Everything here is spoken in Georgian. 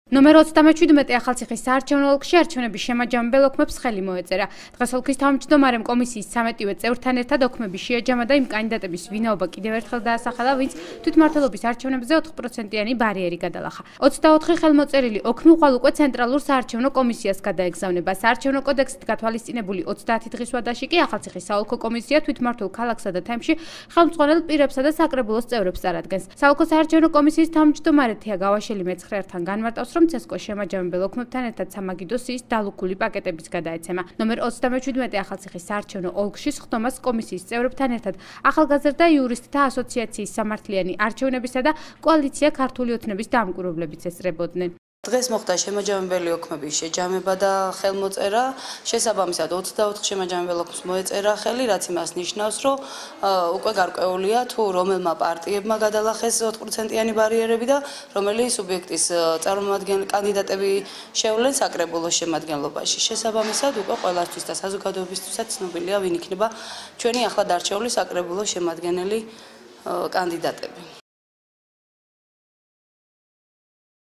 ნომერ 37 ახალციხის საარჩევნო ოლქში არჩევნების შემაჯამებელ ოქმებს ხელი მოეწერა. დღეს ოლქის თავმჯდომარემ კომისიის 13-ვე წევრთან ერთად ოქმები შეაჯამა და იმ კანდიდატების ვინაობა კიდევ ერთხელ დაასახელა, ვინც თვითმმართველობის არჩევნებზე 4%-იანი ბარიერი გადალახა. 24 ხელმოწერილი ოქმი უყალ უკვე ცენტრალურ საარჩევნო კომისიას გადაეგზავნება. საარჩევნო კოდექსით გათვალისწინებული 30 დღის ვადაში კი ახალციხის საოლქო კომისია თვითმმართველ ქალაქსა და თემში ხელმძღვანელ პირებსა და საკრებულოს წევრებს წარადგენს. საოლქო საარჩევნო კომისიის თავმჯდომარე თია გავაშვილი მეცხრეერთან განმარტავს, რომ ცესკოს შემაჯამებელ ოქმებთან ერთად სამაგიდო სიის დალუქული პაკეტებიც გადაეცემა. ნომერ 37 ახალციხის საარჩევნო ოლქში სხდომას კომისიის წევრებთან ერთად ახალგაზრდა იურისტთა ასოციაციის სამართლიანი არჩევნებისა და კოალიცია ქართული ოცნების დამკვირვებლებიც ესწრებოდნენ. დღეს მოხდა შემაჯამებელი ოქმების შეჯამება და ხელმოწერა. შესაბამისად 24 შემაჯამებელ ოქმს მოეწერა ხელი, რაც იმას ნიშნავს, რომ უკვე გარკვეულია თუ რომელმა პარტიებმა გადალახეს 4%-იანი ბარიერები და რომელი სუბიექტის კანდიდატები შევლენ საკრებულოს შემადგენლობაში. შესაბამისად უკვე ყველასთვის და საზოგადოებისთვისაც ცნობილია, ვინ იქნება ჩვენი ახლად არჩეული საკრებულოს შემადგენელი კანდიდატები.